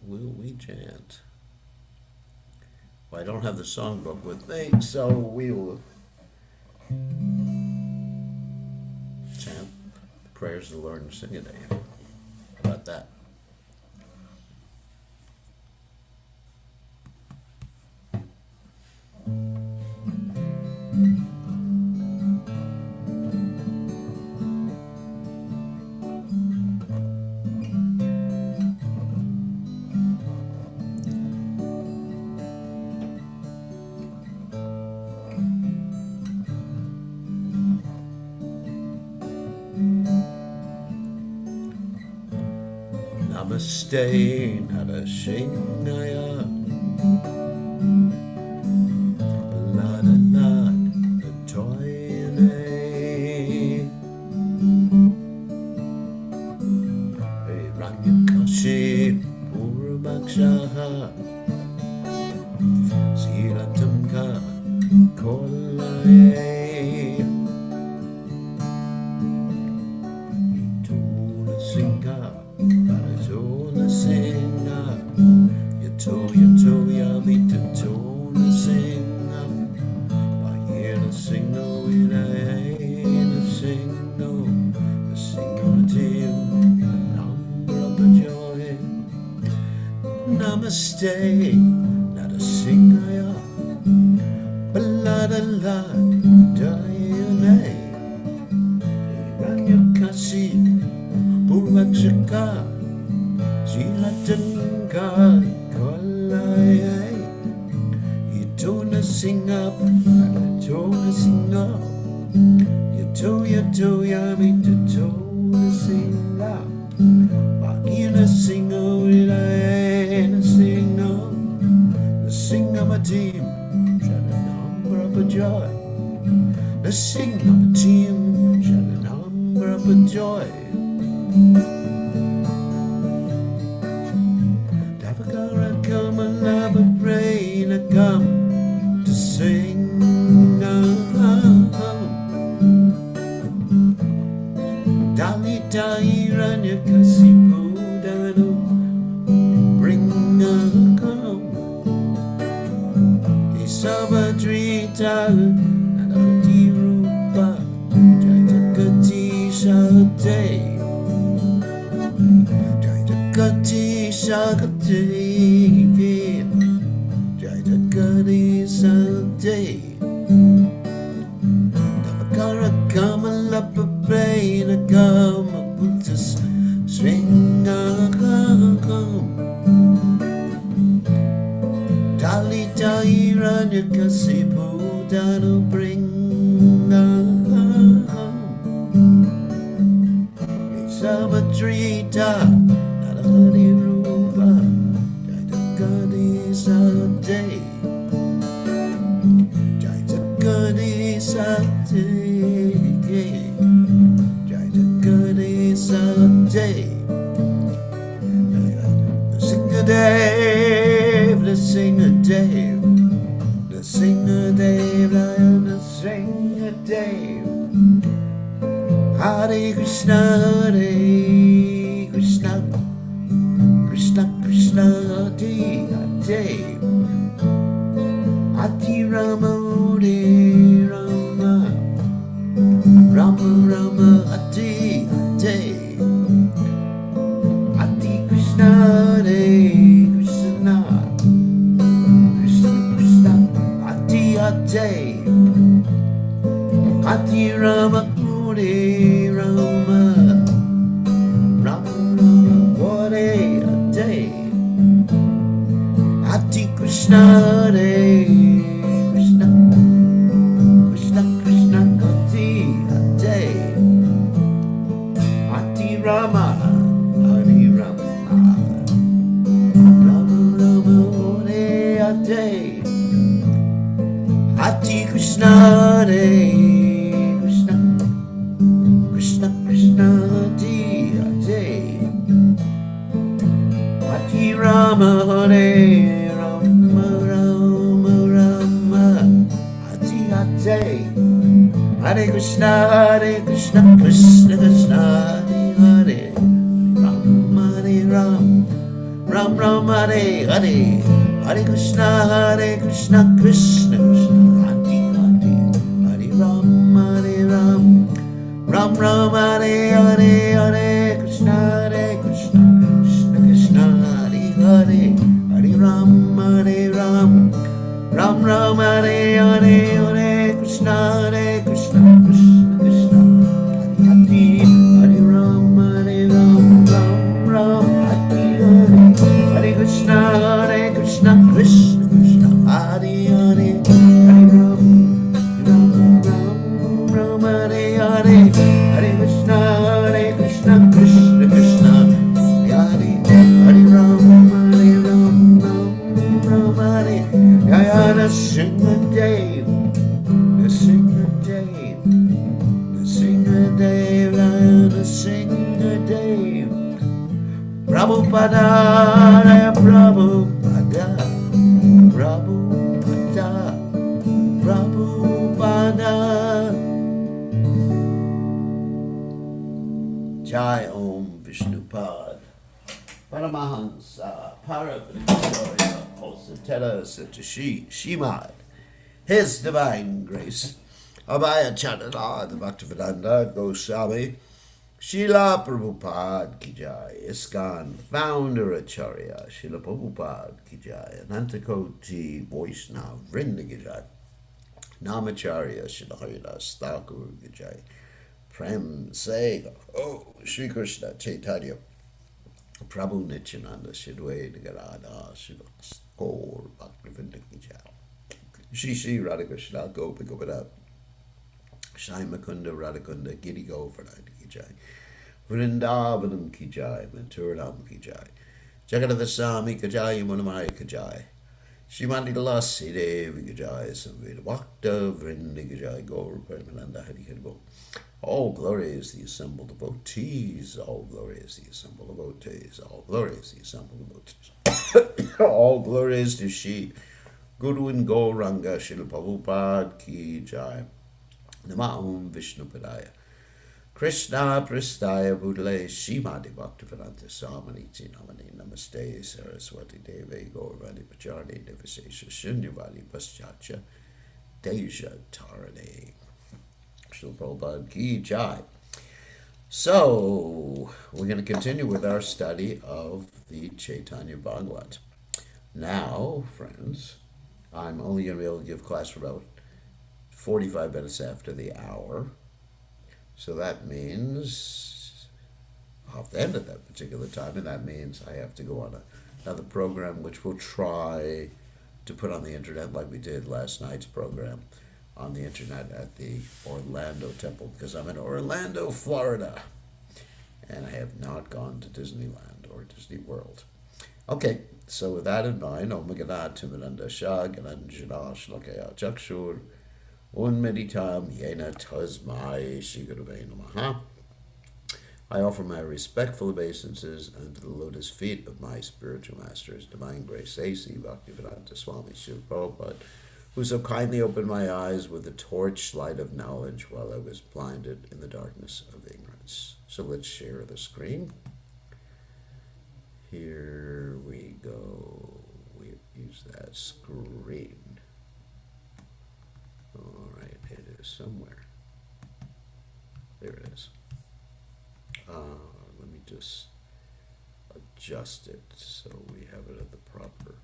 will we chant? Well, I don't have the songbook with me, so we will chant prayers of the Lord and sing a day. How about that? Namaste, Narashingaya, Ladana, the Toyane, Ranyakashi, Purabakshaha, Silatamka, Kolaye, Itula Singha. Tona singa, yato yamita tona singa. Pahina singo ilahena singo, the singo tim, number of the joy. Namaste, nada singaya, balada la, dayane, Ranyakashi, Purvakshaka. Jilatanka Kolaya, Yatona sing up, Yatona sing up, Yato Yamita Tona sing up, Bakina sing up, Ilana sing up, the sing of a team, shall a number of a joy, the sing of a team, shall a number of a joy. Come and love and rain, I come to sing. Dali dai ranya kasipo dano, bring a come. Isabadrita and Adi Rupa, Jaitakati Shate. Jaitakati Shakati. Jaitakati Sante Navakara Kamalapa Brain Kama Putas Sringa Dali Dairanya Kasipu Dano Bring Sabatrita Nadali Rupa Jaitakati Sante Jaitakati Sante Jaitakati Sante. Let's sing a Dave, let's sing a Dave, let's sing a Dave, let's sing a Dave. Hare Krishna, Hare Krishna, Krishna Krishna, Hare Hare, Ati Rama, Hare Rama, Rama Rama, Ati Hare, Ati Krishna, Hare Krishna, Krishna Krishna, Ati Hare, Ati Rama, Hare Rama, Rama Rama, Hare Hare, Ati Krishna, Hare Krishna, Krishna Krishna, Ati Hare, Ati Rama, Hare Rama, Rama Rama, Hare Hare, Ati Krishna, Hare Rama, Hare Rama, Rama Rama, Ati Hare, Hare Krishna, Krishna Krishna, Hare Hare, Rama, Hare Ram, Ram Rama, Hare Hare, Hare Krishna, Krishna Krishna, Hare Hare, Hare Ram, Ram Ram, Hare Hare, Hare Krishna, Krishna Krishna, Hare Hare, Hare Ram, Ram Ram, Hare Hare, Hare Krishna, Krishna Krishna, Hare Ram, Ram Ram, Hare Hare, Hare Krishna, Krishna Krishna, Hare Hare, Hare Ram, Ram Hare Hare, Hare Krishna, Krishna Krishna, Hare Hare Ram, Ram Hare, Jaya Nrsimhadev, Nrsimhadev, Nrsimhadev, Jaya Nrsimhadev, Prabhupada, Jaya Prabhupada, Prabhupada, Prabhupada. Jai Om Vishnupad Paramahansa Paravanicharya Osatera Satashi Shimad His Divine Grace Abhaya Chanana the Bhaktivedanta Goswami Srila Prabhupada Ki Jai ISKCON Founder Acharya Srila Prabhupada Ki Jai Anantakoti Vaishnava Vrinda Ki Jai Namacharya Srila Haridas Thakur Ki Jai Prem Se Oh Shri Krishna Chaitanya Prabhu Nityananda Shidwe Nagarada Srivastava Thakur Bhaktivedanta Ki Jai Shri Radha Krishna Gopi Govardhan Shai Makunda Radhakunda Giri Govardhan Ki Jai Vrindavanam Ki Jai Manturanam Ki Jai Jagannath Swami Ki Jai Manamaya Ki Jai Shrimati Lassi Devi Ki Jai Samveda Bhakta Vrinda Ki Jai Gaur Premananda Hari Hari Bol. All glory is the assembled devotees, all glory is the assembled devotees, all glory is the assembled devotees. All glory is to Shri Guru and Gauranga Srila Prabhupada Ki Jai. Namahum Vishnupadaya Krishna Pristaya Budale Shrimati Bhaktivedanta Swaminiti Namani Namaste Saraswati Devi Gauravani Pacharni Devasesha Shunyavadi Paschatya Deja Tarani Srila Prabhupada Ki Jai. So, we're going to continue with our study of the Caitanya Bhagavat. Now, friends, I'm only going to be able to give class for about 45 minutes after the hour. So that means I'll have to end at that particular time, and that means I have to go on another program, which we'll try to put on the internet like we did last night's program on the internet at the Orlando Temple, because I'm in Orlando, Florida, and I have not gone to Disneyland or Disney World. Okay, so with that in mind, Om Ganat Timananda Shah Gananjana Shlakaya Chakshur Unmeditam Yena Tasmai Shri Gurave Namaha. I offer my respectful obeisances unto the lotus feet of my spiritual masters, Divine Grace A.C. Bhaktivedanta Swami Srila Prabhupada, who so kindly opened my eyes with the torchlight of knowledge while I was blinded in the darkness of ignorance. So let's share the screen. Here we go. We use that screen. All right, it is somewhere. There it is. Let me just adjust it so we have it at the proper.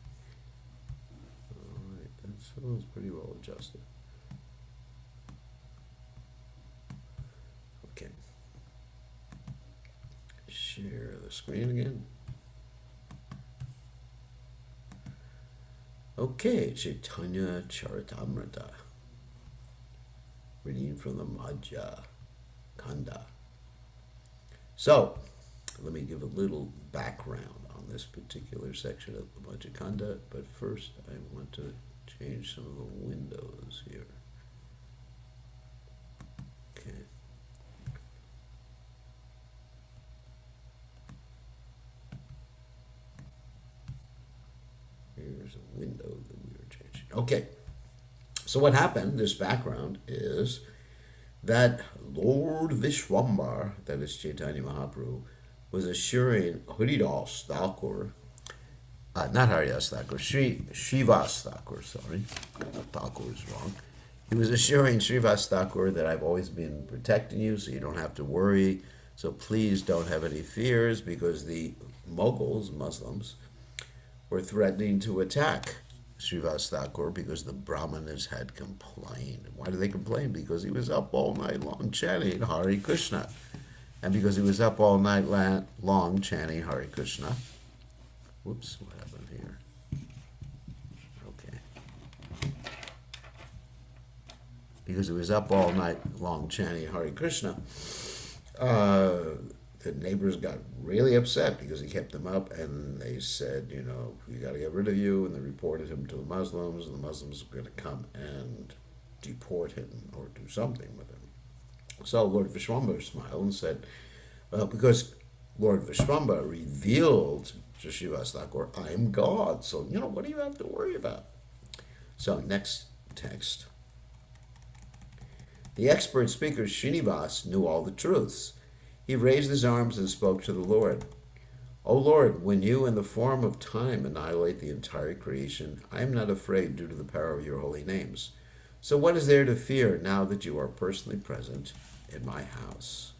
All right, that's pretty well adjusted. Okay. Share the screen again. Okay, Chaitanya Charitamrita. Reading from the Madhya Kanda. So, let me give a little background on this particular section of the Madhya Kanda, but first I want to change some of the windows here. Okay. Here's a window that we were changing. Okay. So what happened, this background, is that Lord Vishwambhar, that is Chaitanya Mahaprabhu, was assuring Haridas Thakur not Haridas Thakur, Shrivastava Thakur, sorry. Thakur is wrong. He was assuring Shrivastava Thakur that I've always been protecting you, so you don't have to worry. So please don't have any fears, because the Mughals, Muslims, were threatening to attack Shrivastava Thakur because the Brahmanas had complained. Why did they complain? Because he was up all night long chanting Hare Krishna. And because he was up all night long chanting Hare Krishna. Whoops, what happened here? Okay. Because he was up all night long chanting Hare Krishna, the neighbors got really upset because he kept them up, and they said, we got to get rid of you, and they reported him to the Muslims, and the Muslims were going to come and deport him or do something with him. So Lord Vishwambhar smiled and said, well, because Lord Vishwambhar revealed to Shrivastava Thakur, I am God, so, what do you have to worry about? So next text. The expert speaker, Srinivas, knew all the truths. He raised his arms and spoke to the Lord. O Lord, when you in the form of time annihilate the entire creation, I am not afraid due to the power of your holy names. So what is there to fear now that you are personally present in my house?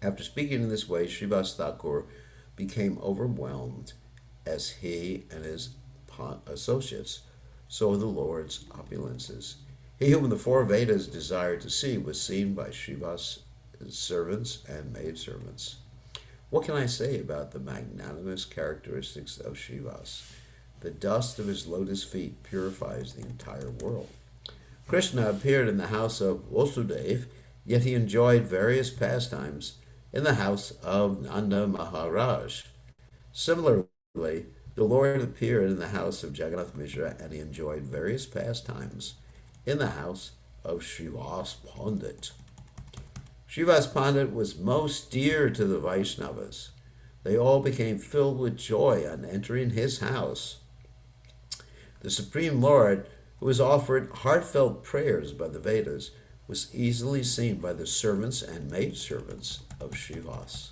After speaking in this way, Shrivastava Thakur became overwhelmed as he and his associates saw the Lord's opulences. He whom the four Vedas desired to see was seen by Shrivas' servants and maidservants. What can I say about the magnanimous characteristics of Shrivas? The dust of his lotus feet purifies the entire world. Krishna appeared in the house of Vasudev, yet he enjoyed various pastimes in the house of Nanda Maharaj. Similarly, the Lord appeared in the house of Jagannath Mishra, and he enjoyed various pastimes in the house of Srivas Pandit. Srivas Pandit was most dear to the Vaishnavas. They all became filled with joy on entering his house. The Supreme Lord, who was offered heartfelt prayers by the Vedas, was easily seen by the servants and maidservants of Srivas.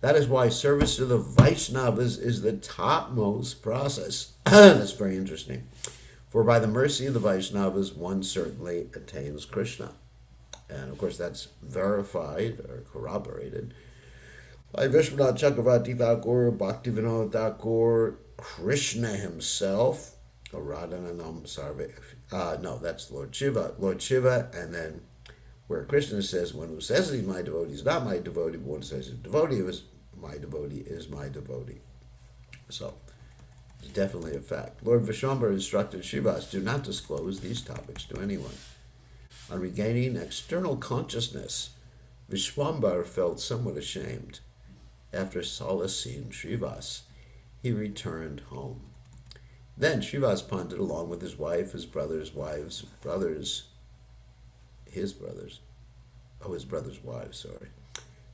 That is why service to the Vaishnavas is the topmost process. That's very interesting. For by the mercy of the Vaishnavas, one certainly attains Krishna. And of course, that's verified or corroborated by Vishwambhar Chakravarti Thakur, Bhaktivinoda Thakur, Krishna himself, Radhananam Sarve. No, that's Lord Shiva. Lord Shiva, and then where Krishna says, one who says he's my devotee is not my devotee, but one who says he's a devotee is my devotee is my devotee. So, it's definitely a fact. Lord Vishwambhar instructed Shrivas, do not disclose these topics to anyone. On regaining external consciousness, Vishwambhar felt somewhat ashamed. After solacing Srivas, he returned home. Then Srivas Pandit, along with his wife, his brothers' wives, his brothers' wives,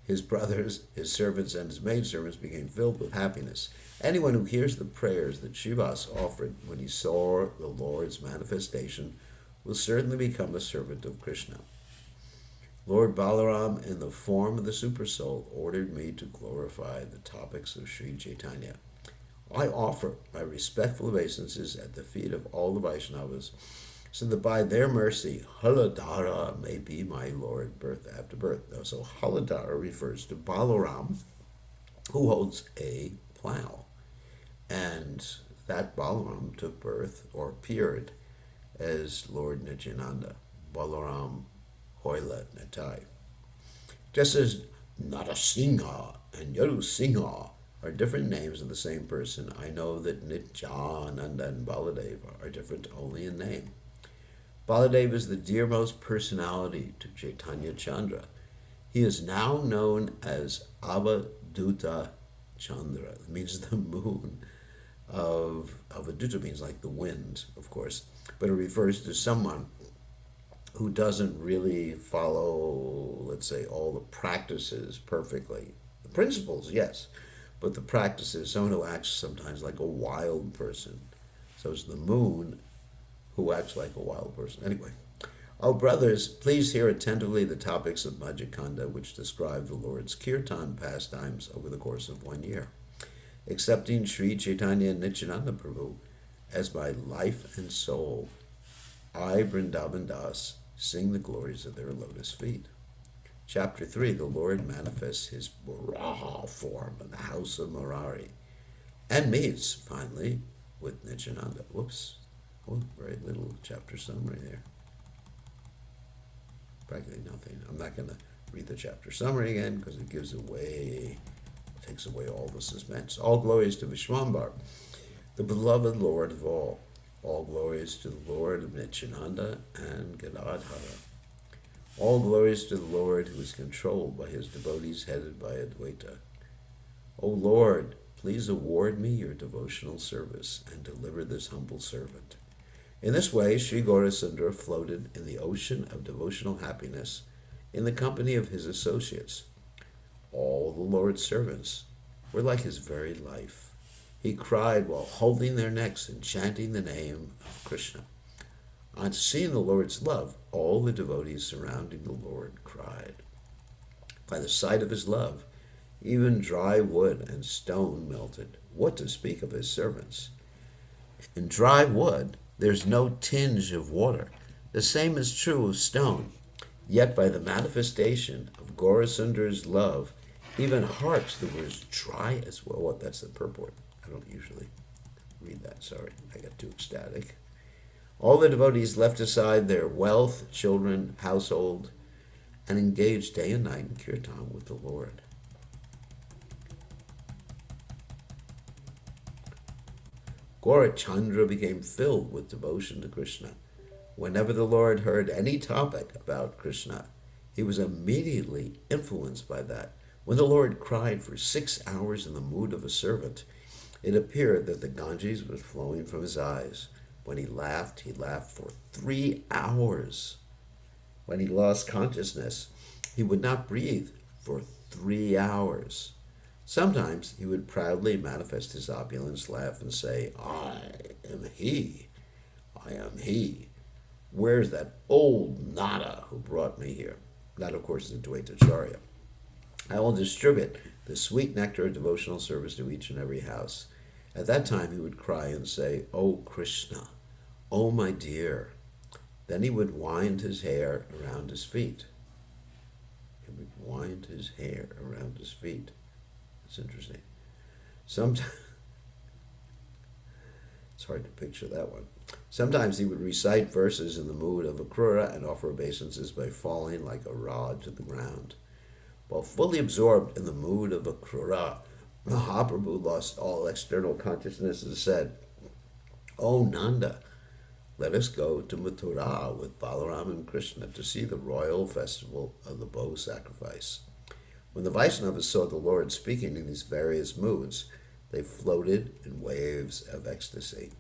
his brothers, his servants, and his maidservants became filled with happiness. Anyone who hears the prayers that Srivas offered when he saw the Lord's manifestation will certainly become a servant of Krishna. Lord Balaram, in the form of the Supersoul, ordered me to glorify the topics of Sri Chaitanya. I offer my respectful obeisances at the feet of all the Vaishnavas, so that by their mercy, Haladhara may be my Lord birth after birth. So Haladhara refers to Balaram, who holds a plow. And that Balaram took birth, or appeared, as Lord Nityananda, Balaram Hoila Natai. Just as Narasingha and Yarusingha are different names of the same person, I know that Nityananda and Baladeva are different only in name. Baladeva is the dearmost personality to Chaitanya Chandra. He is now known as Avaduta Chandra. It means the moon of Avaduta, means like the wind, of course, but it refers to someone who doesn't really follow, let's say, all the practices perfectly. The principles, yes, but the practices, someone who acts sometimes like a wild person. So it's the moon who acts like a wild person. Anyway, oh brothers, please hear attentively the topics of Majikanda, which describe the Lord's kirtan pastimes over the course of 1 year. accepting Sri Chaitanya and Nityananda Prabhu as my life and soul. I, Vrindavan Das, sing the glories of their lotus feet. Chapter 3, the Lord manifests his Varaha form in the house of Murari and meets, finally, with Nityananda. Whoops. Oh, very little chapter summary there. Practically nothing. I'm not going to read the chapter summary again because it takes away all the suspense. All glories to Vishwambhar, the beloved Lord of all. All glories to the Lord of Nityananda and Gadadhara. All glories to the Lord who is controlled by his devotees headed by Advaita. O Lord, please award me your devotional service and deliver this humble servant. In this way, Sri Gaurasundara floated in the ocean of devotional happiness in the company of his associates. All the Lord's servants were like his very life. He cried while holding their necks and chanting the name of Krishna. On seeing the Lord's love, all the devotees surrounding the Lord cried. By the sight of his love, even dry wood and stone melted. What to speak of his servants? In dry wood, there's no tinge of water. The same is true of stone. Yet by the manifestation of Gaurasundara's love, even hearts that were as dry as well. What? That's the purport. I don't usually read that. Sorry, I got too ecstatic. All the devotees left aside their wealth, children, household, and engaged day and night in kirtan with the Lord. Gaurachandra became filled with devotion to Krishna. Whenever the Lord heard any topic about Krishna, he was immediately influenced by that. When the Lord cried for 6 hours in the mood of a servant, it appeared that the Ganges was flowing from his eyes. When he laughed for 3 hours. When he lost consciousness, he would not breathe for 3 hours. Sometimes he would proudly manifest his opulence, laugh, and say, I am he. I am he. Where's that old Nadia who brought me here? That, of course, is Advaitacharya. I will distribute the sweet nectar of devotional service to each and every house. At that time he would cry and say, O Krishna, O my dear. Then he would wind his hair around his feet. He would wind his hair around his feet. That's interesting. Sometimes it's hard to picture that one. Sometimes he would recite verses in the mood of Akrura and offer obeisances by falling like a rod to the ground. While fully absorbed in the mood of Akrura, Mahaprabhu lost all external consciousness and said, O Nanda, let us go to Mathura with Balaram and Krishna to see the royal festival of the bow sacrifice. When the Vaishnavas saw the Lord speaking in these various moods, they floated in waves of ecstasy.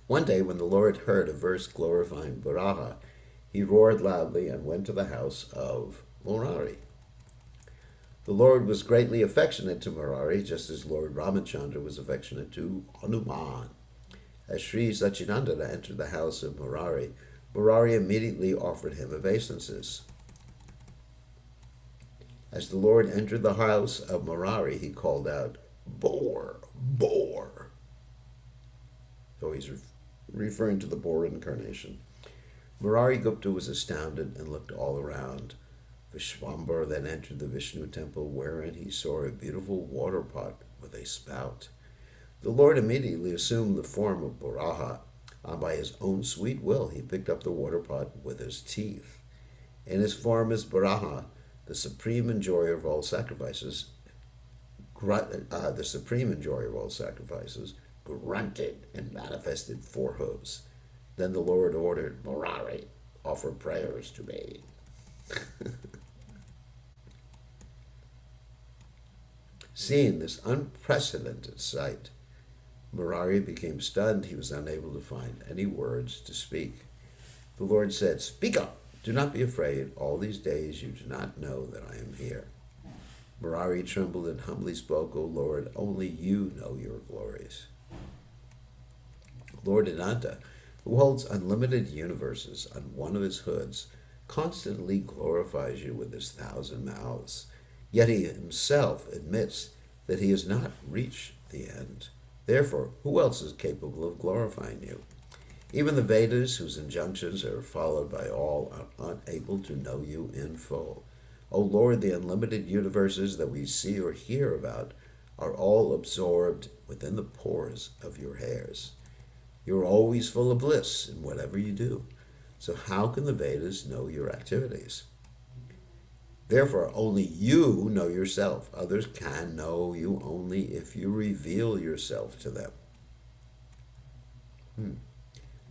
One day, when the Lord heard a verse glorifying Varaha, he roared loudly and went to the house of Murari. The Lord was greatly affectionate to Murari, just as Lord Ramachandra was affectionate to Hanuman. As Sri Satchidananda entered the house of Murari, Murari immediately offered him obeisances. As the Lord entered the house of Murari, he called out, Boar, boar. So he's referring to the boar incarnation. Murari Gupta was astounded and looked all around. Vishwambhar then entered the Vishnu temple, wherein he saw a beautiful water pot with a spout. The Lord immediately assumed the form of Varaha, and by his own sweet will he picked up the water pot with his teeth. In his form as Varaha, the supreme enjoyer of all sacrifices, grunted and manifested 4 hooves. Then the Lord ordered, Murari, offer prayers to me. Seeing this unprecedented sight, Murari became stunned. He was unable to find any words to speak. The Lord said, Speak up. Do not be afraid. All these days you do not know that I am here. Murari trembled and humbly spoke, O Lord, only you know your glories. Lord Nityananda, who holds unlimited universes on one of his hoods, constantly glorifies you with his 1,000 mouths. Yet he himself admits that he has not reached the end. Therefore, who else is capable of glorifying you? Even the Vedas, whose injunctions are followed by all, are unable to know you in full. O Lord, the unlimited universes that we see or hear about are all absorbed within the pores of your hairs. You are always full of bliss in whatever you do. So how can the Vedas know your activities? Therefore, only you know yourself. Others can know you only if you reveal yourself to them.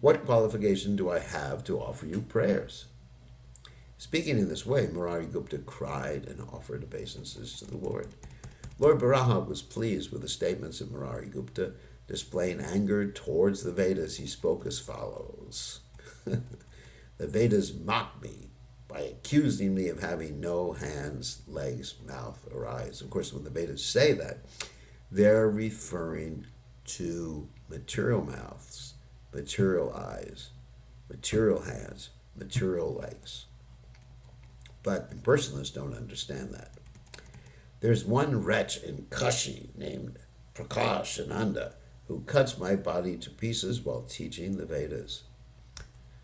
What qualification do I have to offer you prayers? Speaking in this way, Murari Gupta cried and offered obeisances to the Lord. Lord Baraha was pleased with the statements of Murari Gupta. Displaying anger towards the Vedas, he spoke as follows. The Vedas mocked me by accusing me of having no hands, legs, mouth, or eyes. Of course, when the Vedas say that, they're referring to material mouths, material eyes, material hands, material legs. But impersonalists don't understand that. There's one wretch in Kashi named Prakashananda who cuts my body to pieces while teaching the Vedas.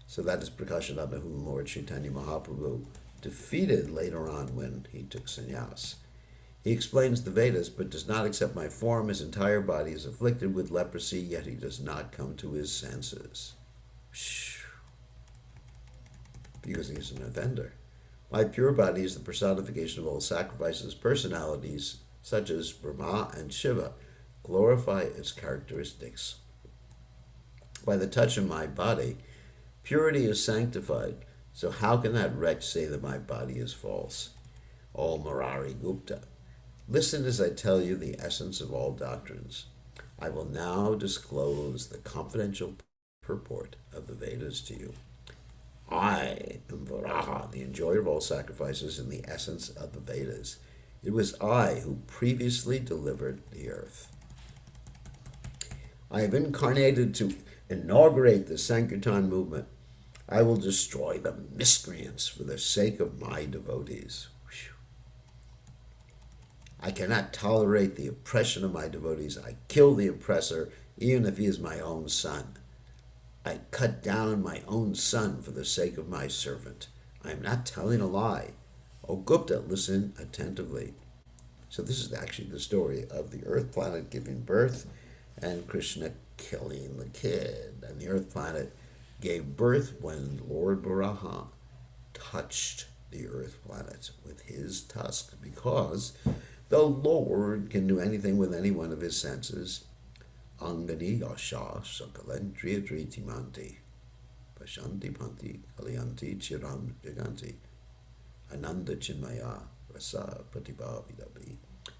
So that is Prakashananda, whom Lord Chaitanya Mahaprabhu defeated later on when he took sannyas. He explains the Vedas, but does not accept my form. His entire body is afflicted with leprosy, yet he does not come to his senses. Because he is an offender. My pure body is the personification of all sacrifices. Personalities, such as Brahma and Shiva, glorify its characteristics. By the touch of my body, purity is sanctified. So how can that wretch say that my body is false? O Murari Gupta, listen as I tell you the essence of all doctrines. I will now disclose the confidential purport of the Vedas to you. I am Varaha, the enjoyer of all sacrifices and the essence of the Vedas. It was I who previously delivered the earth. I have incarnated to inaugurate the Sankirtan movement. I will destroy the miscreants for the sake of my devotees. I cannot tolerate the oppression of my devotees. I kill the oppressor, even if he is my own son. I cut down my own son for the sake of my servant. I am not telling a lie. O Gupta, listen attentively. So this is actually the story of the earth planet giving birth and Krishna killing the kid. And the earth planet gave birth when Lord Baraha touched the earth planet with his tusk, because the Lord can do anything with any one of his senses. Angani yasha sakalendriya dritimanti pashanti panti kalyanti chiram jaganti ananda chinmaya rasa pratibhavidabi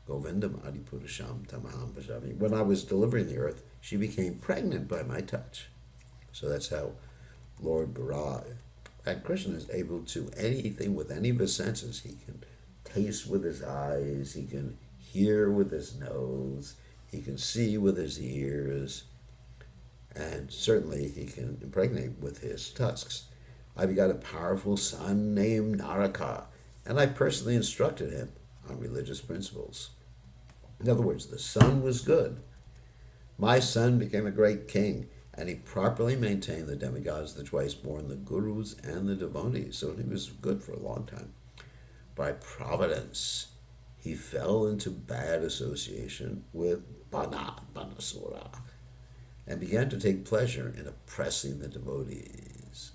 govindam adipurusham tamaham bhajami. When I was delivering the earth, she became pregnant by my touch. So that's how Lord Baraha and Krishna is able to anything with any of his senses. He can taste with his eyes, he can hear with his nose, he can see with his ears, and certainly he can impregnate with his tusks. I begot a powerful son named Naraka, and I personally instructed him on religious principles. In other words, the son was good. My son became a great king, and he properly maintained the demigods, the twice born, the gurus, and the devotees. So he was good for a long time. By providence, he fell into bad association with Banasura and began to take pleasure in oppressing the devotees.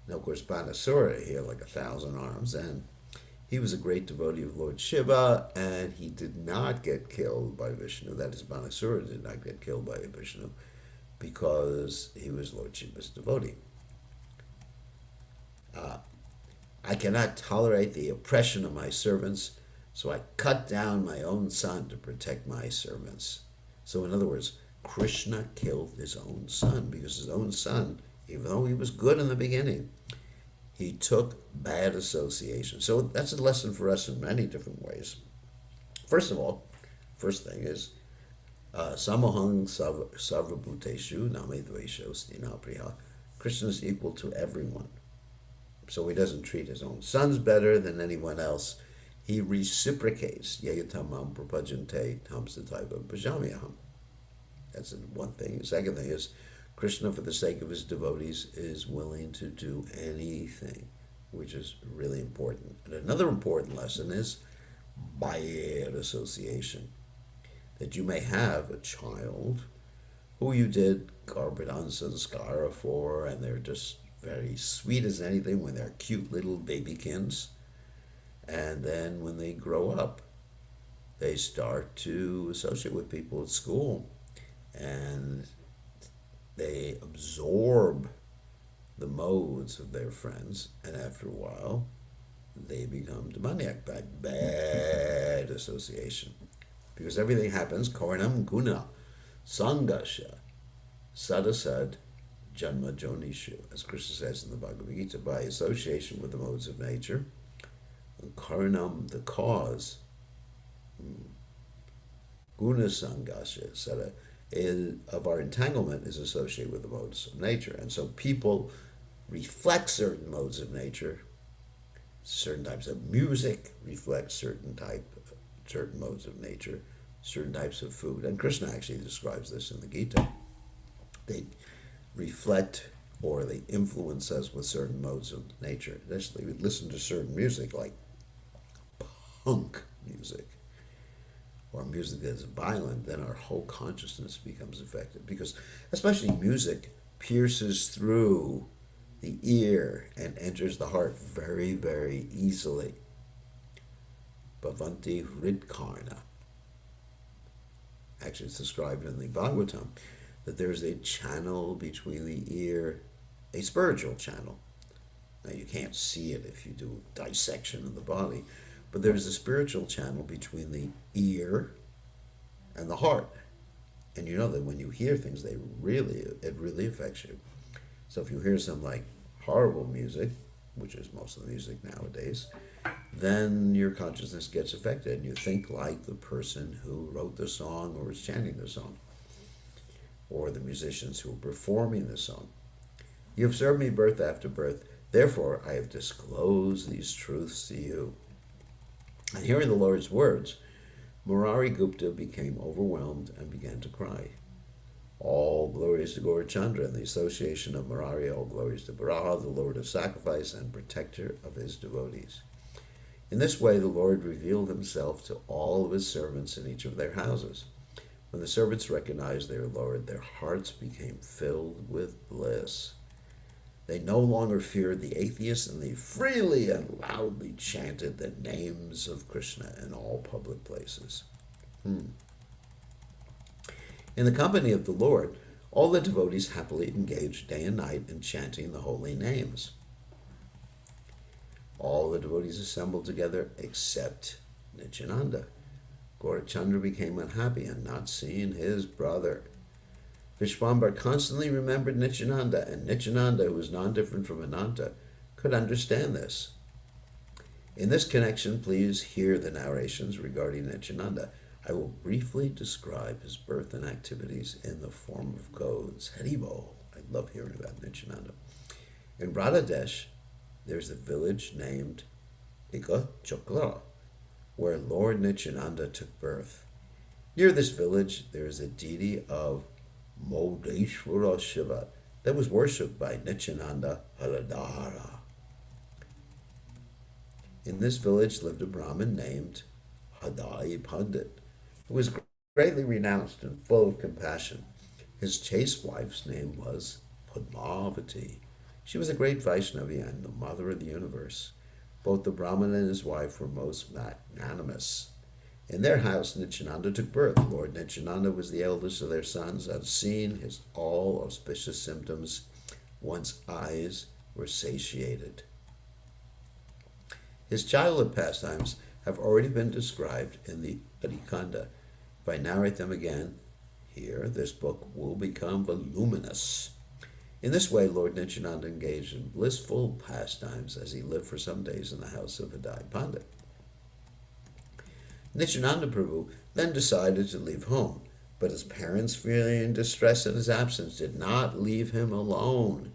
Now, of course, Banasura, he had like 1,000 arms, and he was a great devotee of Lord Shiva, and he did not get killed by Vishnu. That is, Banasura did not get killed by Vishnu because he was Lord Shiva's devotee. I cannot tolerate the oppression of my servants, so I cut down my own son to protect my servants. So in other words, Krishna killed his own son because his own son, even though he was good in the beginning, he took bad association. So that's a lesson for us in many different ways. First of all, first thing is, Samohang Sarvabhuteshu Name Dvesho Stina Priya. Krishna is equal to everyone. So he doesn't treat his own sons better than anyone else. He reciprocates. Yeyatamam prapajante tamsataiva bhajamyaham. That's one thing. The second thing is Krishna, for the sake of his devotees, is willing to do anything, which is really important. And another important lesson is bad association. That you may have a child who you did Garbhadan Sanskara for, and they're just very sweet as anything when they're cute little babykins. And then when they grow up, they start to associate with people at school, and they absorb the modes of their friends, and after a while, they become demoniac by bad association. Because everything happens, karnam guna, sangasha, sadasad, janma jonishu, as Krishna says in the Bhagavad Gita, by association with the modes of nature, and karnam, the cause, guna sangasha, sada, of our entanglement is associated with the modes of nature. And so people reflect certain modes of nature. Certain types of music reflect certain modes of nature, certain types of food. And Krishna actually describes this in the Gita. They reflect or they influence us with certain modes of nature. Especially we listen to certain music like punk music or music that is violent, then our whole consciousness becomes affected. Because especially music pierces through the ear and enters the heart very, very easily. Bhavanti Hridkarna. Actually, it's described in the Bhagavatam that there's a channel between the ear, a spiritual channel. Now, you can't see it if you do dissection of the body, but there's a spiritual channel between the ear and the heart. And you know that when you hear things, it really affects you. So if you hear some like horrible music, which is most of the music nowadays, then your consciousness gets affected and you think like the person who wrote the song or is chanting the song, or the musicians who are performing the song. You have served me birth after birth, therefore I have disclosed these truths to you. And hearing the Lord's words, Murari Gupta became overwhelmed and began to cry. All glories to Gaurachandra and the association of Murari, all glories to Varaha, the Lord of sacrifice and protector of his devotees. In this way, the Lord revealed himself to all of his servants in each of their houses. When the servants recognized their Lord, their hearts became filled with bliss. They no longer feared the atheists, and they freely and loudly chanted the names of Krishna in all public places. In the company of the Lord, all the devotees happily engaged day and night in chanting the holy names. All the devotees assembled together except Nityananda. Gaurachandra became unhappy on not seeing his brother. Vishwambhar constantly remembered Nityananda, and Nityananda, who was non-different from Ananta, could understand this. In this connection, please hear the narrations regarding Nityananda. I will briefly describe his birth and activities in the form of codes. Haribol. I love hearing about Nityananda. In Radhadesh, there's a village named Ikachokla, where Lord Nityananda took birth. Near this village, there is a deity of Modeshwara Shiva that was worshipped by Nityananda Haladhara. In this village lived a Brahmin named Hadai Pandit, who was greatly renounced and full of compassion. His chaste wife's name was Padmavati. She was a great Vaishnavi and the mother of the universe. Both the Brahmin and his wife were most magnanimous. In their house, Nityananda took birth. Lord Nityananda was the eldest of their sons. On seeing his all auspicious symptoms, one's eyes were satiated. His childhood pastimes have already been described in the Adikanda. If I narrate them again here, this book will become voluminous. In this way, Lord Nityananda engaged in blissful pastimes as he lived for some days in the house of Hadai Pandit. Nityananda Prabhu then decided to leave home, but his parents, feeling distress at his absence, did not leave him alone.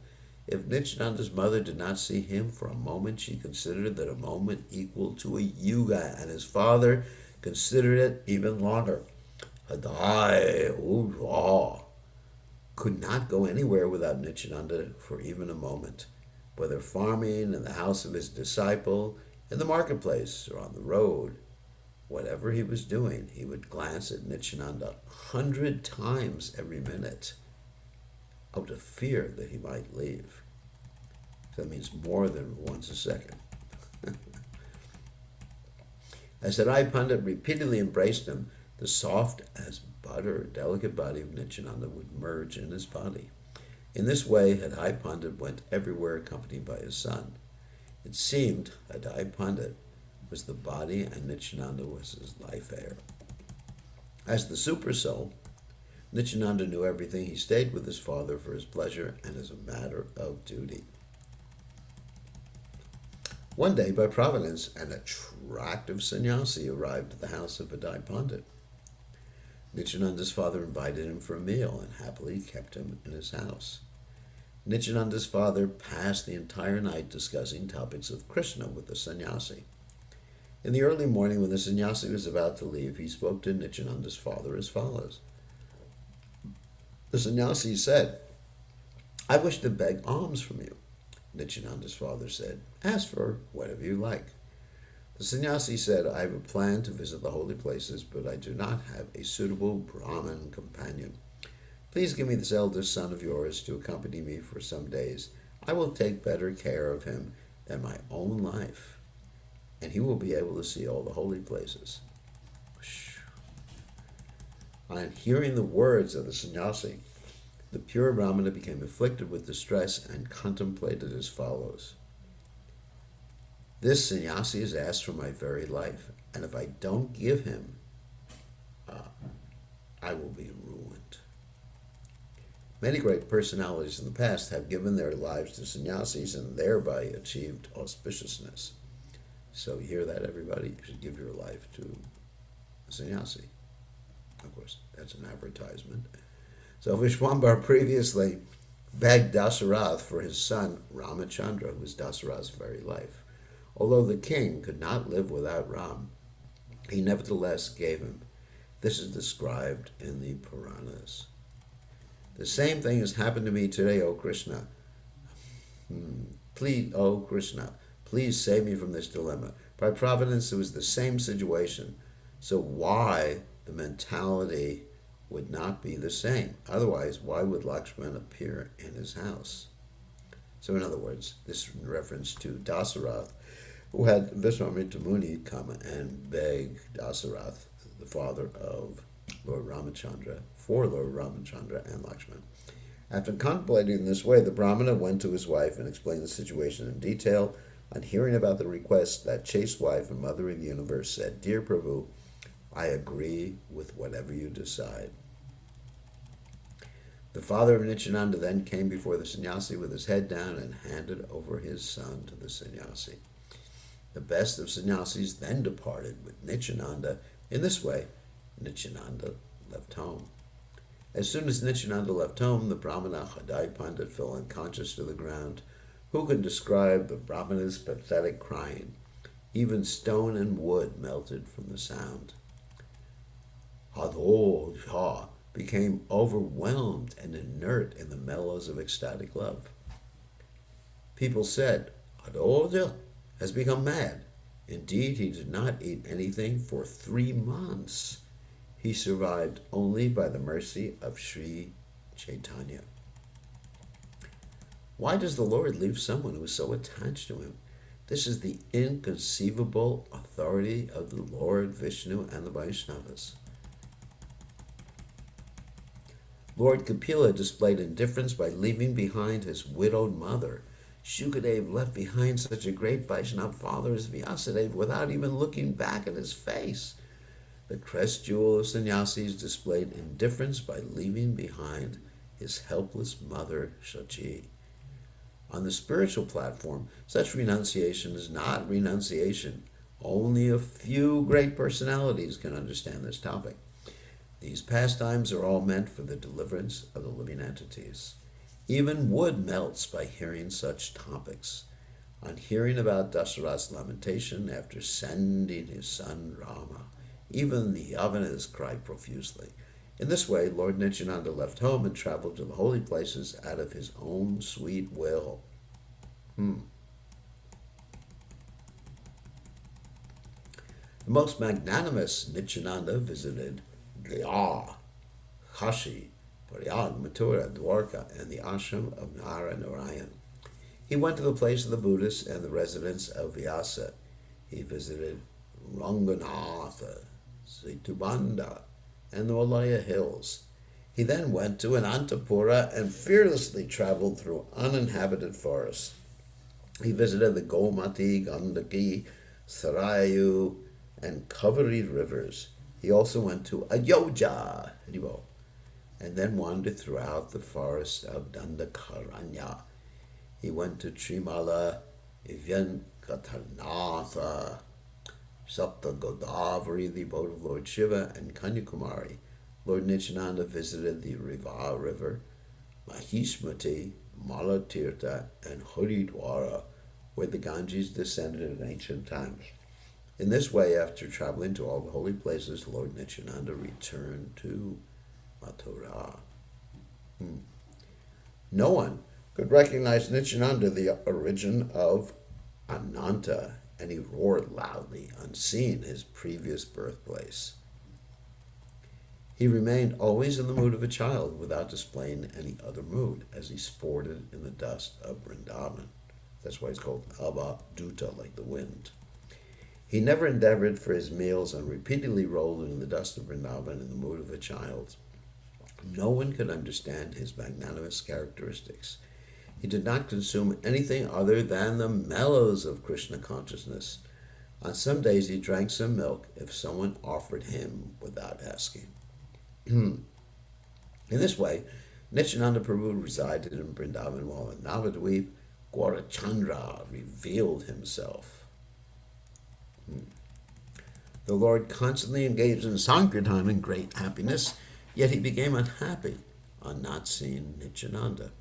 If Nityananda's mother did not see him for a moment, she considered that a moment equal to a yuga, and his father considered it even longer. Hadai Ujjva could not go anywhere without Nityananda for even a moment, whether farming in the house of his disciple, in the marketplace, or on the road. Whatever he was doing, he would glance at Nityananda 100 times every minute out of fear that he might leave. That means more than once a second. As Hadai Pandit repeatedly embraced him, the soft as butter, delicate body of Nityananda would merge in his body. In this way, Hadai Pandit went everywhere accompanied by his son. It seemed Hadai Pandit was the body and Nityananda was his life air. As the super soul, Nityananda knew everything. He stayed with his father for his pleasure and as a matter of duty. One day, by providence, an attractive sannyasi arrived at the house of Hadai Pandit. Nityananda's father invited him for a meal and happily kept him in his house. Nityananda's father passed the entire night discussing topics of Krishna with the sannyasi. In the early morning, when the sannyasi was about to leave, he spoke to Nityananda's father as follows. The sannyasi said, "I wish to beg alms from you." Nityananda's father said, "Ask for whatever you like." The sannyasi said, "I have a plan to visit the holy places, but I do not have a suitable Brahmin companion. Please give me this eldest son of yours to accompany me for some days. I will take better care of him than my own life, and he will be able to see all the holy places." On hearing the words of the sannyasi, the pure Brahmana became afflicted with distress and contemplated as follows. This sannyasi has asked for my very life, and if I don't give him, I will be ruined. Many great personalities in the past have given their lives to sannyasis and thereby achieved auspiciousness. So you hear that, everybody? You should give your life to a sannyasi. Of course, that's an advertisement. So Vishwambhar previously begged Dasarath for his son Ramachandra, who was Dasarath's very life. Although the king could not live without Ram, he nevertheless gave him. This is described in the Puranas. The same thing has happened to me today, O Krishna. Please, O Krishna, please save me from this dilemma. By providence, it was the same situation. So why the mentality would not be the same? Otherwise, why would Lakshman appear in his house? So in other words, this is in reference to Dasarath, who had Vishwamitra Muni come and beg Dasarath, the father of Lord Ramachandra, for Lord Ramachandra and Lakshman. After contemplating in this way, the Brahmana went to his wife and explained the situation in detail. On hearing about the request, that chaste wife and mother of the universe said, "Dear Prabhu, I agree with whatever you decide." The father of Nityananda then came before the sannyasi with his head down and handed over his son to the sannyasi. The best of sannyasis then departed with Nityananda. In this way, Nityananda left home. As soon as Nityananda left home, the Brahmana Hadai Pandit fell unconscious to the ground. Who can describe the Brahmana's pathetic crying? Even stone and wood melted from the sound. Hadoj became overwhelmed and inert in the mellows of ecstatic love. People said, Hadoj has become mad. Indeed, he did not eat anything for 3 months. He survived only by the mercy of Sri Chaitanya. Why does the Lord leave someone who is so attached to him? This is the inconceivable authority of the Lord Vishnu and the Vaishnavas. Lord Kapila displayed indifference by leaving behind his widowed mother. Shukadev left behind such a great Vaishnava father as Vyasadeva without even looking back at his face. The crest jewel of sannyasis displayed indifference by leaving behind his helpless mother, Shachi. On the spiritual platform, such renunciation is not renunciation. Only a few great personalities can understand this topic. These pastimes are all meant for the deliverance of the living entities. Even wood melts by hearing such topics. On hearing about Dasharatha's lamentation after sending his son Rama, even the Yavanas cried profusely. In this way, Lord Nityananda left home and traveled to the holy places out of his own sweet will. The most magnanimous Nityananda visited Gaya, Kashi, Prayag, Mathura, Dwarka, and the ashram of Narayan. He went to the place of the Buddhists and the residence of Vyasa. He visited Ranganatha, Setubandha, and the Malaya hills. He then went to Anantapura and fearlessly traveled through uninhabited forests. He visited the Gomati, Gandaki, Sarayu, and Kavari rivers. He also went to Ayodhya, and then wandered throughout the forest of Dandakaranya. He went to Trimala, Ivyankatarnatha, Sapta Godavari, the abode of Lord Shiva, and Kanyakumari. Lord Nityananda visited the Riva River, Mahishmati, Malatirtha, and Haridwara, where the Ganges descended in ancient times. In this way, after traveling to all the holy places, Lord Nityananda returned to Mathura. No one could recognize Nityananda, the origin of Ananta, and he roared loudly on seeing his previous birthplace. He remained always in the mood of a child without displaying any other mood as he sported in the dust of Vrindavan. That's why he's called Avaduta, like the wind. He never endeavored for his meals and repeatedly rolled in the dust of Vrindavan in the mood of a child. No one could understand his magnanimous characteristics. He did not consume anything other than the mellows of Krishna consciousness. On some days he drank some milk if someone offered him without asking. In this way, Nityananda Prabhu resided in Vrindavan while in Navadvip, Gaurachandra revealed himself. The Lord constantly engaged in Sankirtan in great happiness, yet he became unhappy on not seeing Nityananda.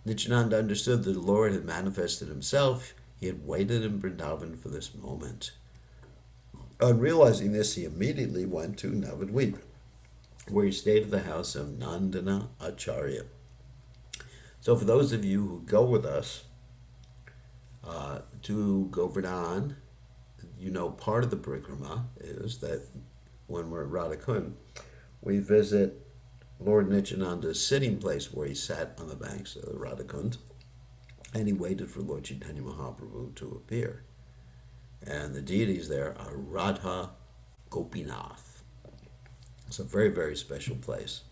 Nityananda understood that the Lord had manifested himself. He had waited in Vrindavan for this moment. On realizing this, he immediately went to Navadvip, where he stayed at the house of Nandana Acharya. So for those of you who go with us to Govardhan, you know part of the parikrama is that when we're at Radhakund, we visit Lord Nityananda's sitting place where he sat on the banks of the Radhakund, and he waited for Lord Chaitanya Mahaprabhu to appear. And the deities there are Radha Gopinath. It's a very, very special place.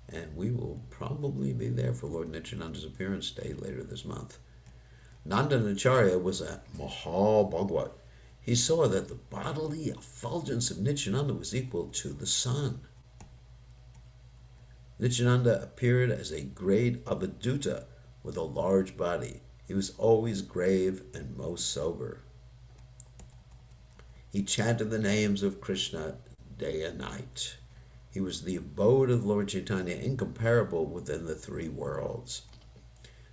And we will probably be there for Lord Nityananda's appearance day later this month. Nandanacharya was a Mahabhagavat. He saw that the bodily effulgence of Nityananda was equal to the sun. Nityananda appeared as a great Avaduta with a large body. He was always grave and most sober. He chanted the names of Krishna day and night. He was the abode of Lord Chaitanya, incomparable within the three worlds.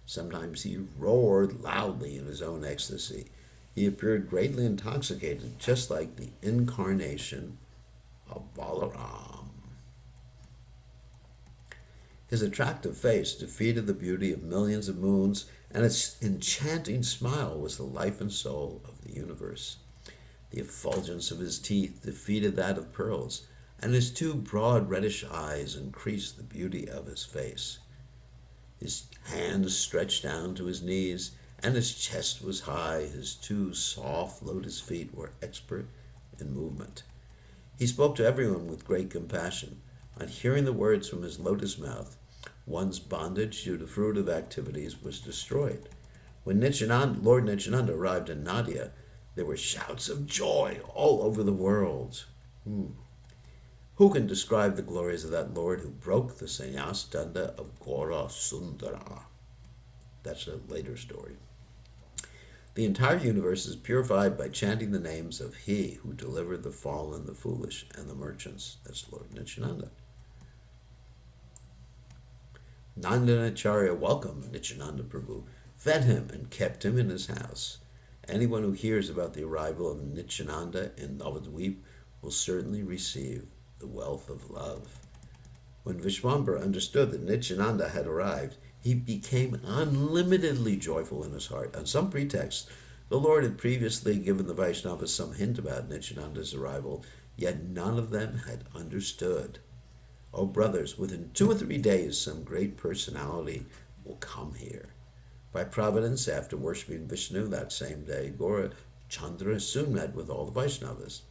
Sometimes he roared loudly in his own ecstasy. He appeared greatly intoxicated, just like the incarnation of Balaram. His attractive face defeated the beauty of millions of moons, and its enchanting smile was the life and soul of the universe. The effulgence of his teeth defeated that of pearls, and his two broad reddish eyes increased the beauty of his face. His hands stretched down to his knees, and his chest was high. His two soft lotus feet were expert in movement. He spoke to everyone with great compassion. On hearing the words from his lotus mouth, one's bondage to the fruit of activities was destroyed. When Lord Nityananda arrived in Nadia, there were shouts of joy all over the world. Who can describe the glories of that Lord who broke the sannyas danda of Gaura Sundara? That's a later story. The entire universe is purified by chanting the names of He who delivered the fallen, the foolish, and the merchants. That's Lord Nityananda. Nandanacharya welcomed Nityananda Prabhu, fed him, and kept him in his house. Anyone who hears about the arrival of Nityananda in Navadvip will certainly receive the wealth of love. When Vishwambhar understood that Nityananda had arrived, he became unlimitedly joyful in his heart. On some pretext, the Lord had previously given the Vaishnavas some hint about Nityananda's arrival, yet none of them had understood. Oh, brothers, within 2 or 3 days, some great personality will come here. By providence, after worshipping Vishnu that same day, Gaura Chandra soon met with all the Vaishnavas.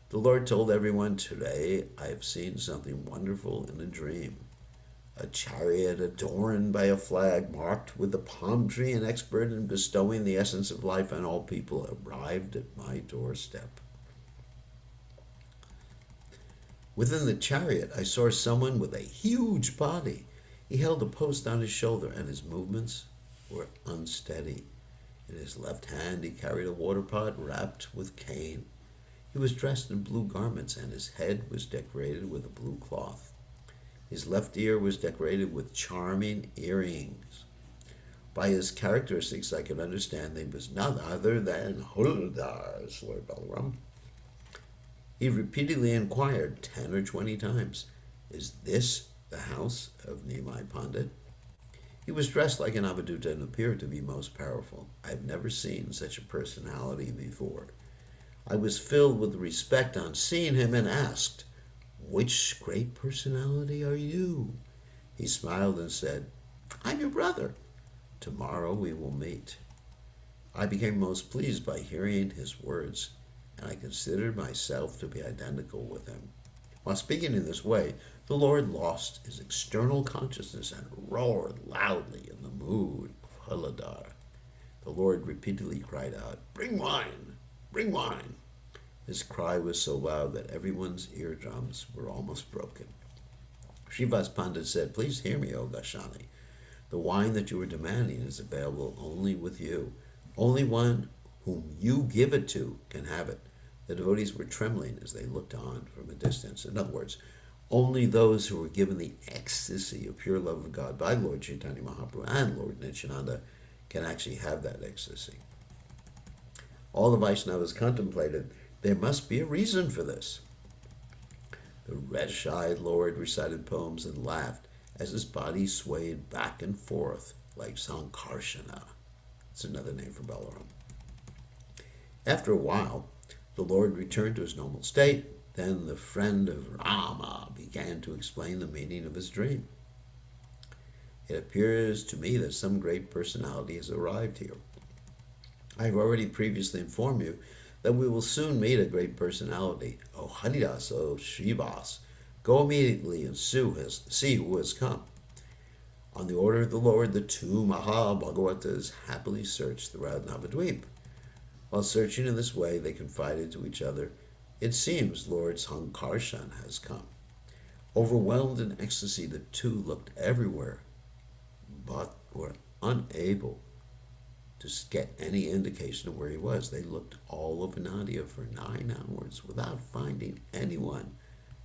The Lord told everyone, "Today I have seen something wonderful in a dream. A chariot adorned by a flag marked with a palm tree and expert in bestowing the essence of life on all people arrived at my doorstep. Within the chariot, I saw someone with a huge body. He held a post on his shoulder, and his movements were unsteady. In his left hand, he carried a water pot wrapped with cane. He was dressed in blue garments, and his head was decorated with a blue cloth. His left ear was decorated with charming earrings. By his characteristics, I could understand that he was none other than Haridas, Lord Balaram. He repeatedly inquired 10 or 20 times, "Is this the house of Nimai Pandit?" He was dressed like an Avaduta and appeared to be most powerful. I have never seen such a personality before. I was filled with respect on seeing him and asked, "Which great personality are you?" He smiled and said, "I'm your brother. Tomorrow we will meet." I became most pleased by hearing his words, and I considered myself to be identical with him. While speaking in this way, the Lord lost his external consciousness and roared loudly in the mood of Haladar. The Lord repeatedly cried out, "Bring wine! Bring wine!" His cry was so loud that everyone's eardrums were almost broken. Srivas Pandit said, "Please hear me, O Gashani. The wine that you are demanding is available only with you. Only one whom you give it to can have it." The devotees were trembling as they looked on from a distance. In other words, only those who were given the ecstasy of pure love of God by Lord Chaitanya Mahaprabhu and Lord Nityananda can actually have that ecstasy. All the Vaishnavas contemplated there must be a reason for this. The reddish-eyed Lord recited poems and laughed as his body swayed back and forth like Sankarshana. It's another name for Balaram. After a while, the Lord returned to his normal state. Then the friend of Rama began to explain the meaning of his dream. "It appears to me that some great personality has arrived here. I have already previously informed you that we will soon meet a great personality. O Haridas, O Shrivas, go immediately and see who has come." On the order of the Lord, the 2 Bhagavatas happily searched throughout Navadvip. While searching in this way, they confided to each other, "It seems Lord Sankarshan has come." Overwhelmed in ecstasy, the 2 looked everywhere, but were unable to get any indication of where he was. They looked all over Nadia for 9 hours without finding anyone,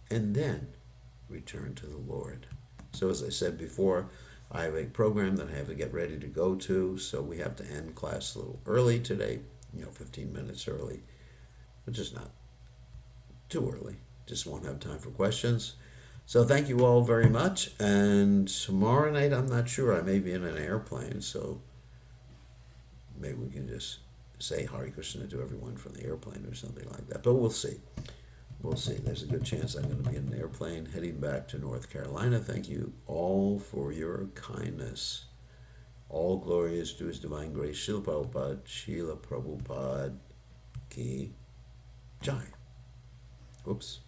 and then returned to the Lord. So as I said before, I have a program that I have to get ready to go to, so we have to end class a little early today, 15 minutes early, which is not too early. Just won't have time for questions. So thank you all very much, and tomorrow night, I'm not sure, I may be in an airplane, so maybe we can just say Hare Krishna to everyone from the airplane or something like that. But we'll see. We'll see. There's a good chance I'm going to be in an airplane heading back to North Carolina. Thank you all for your kindness. All glory is to His Divine Grace, Srila Prabhupada Ki Jai. Oops.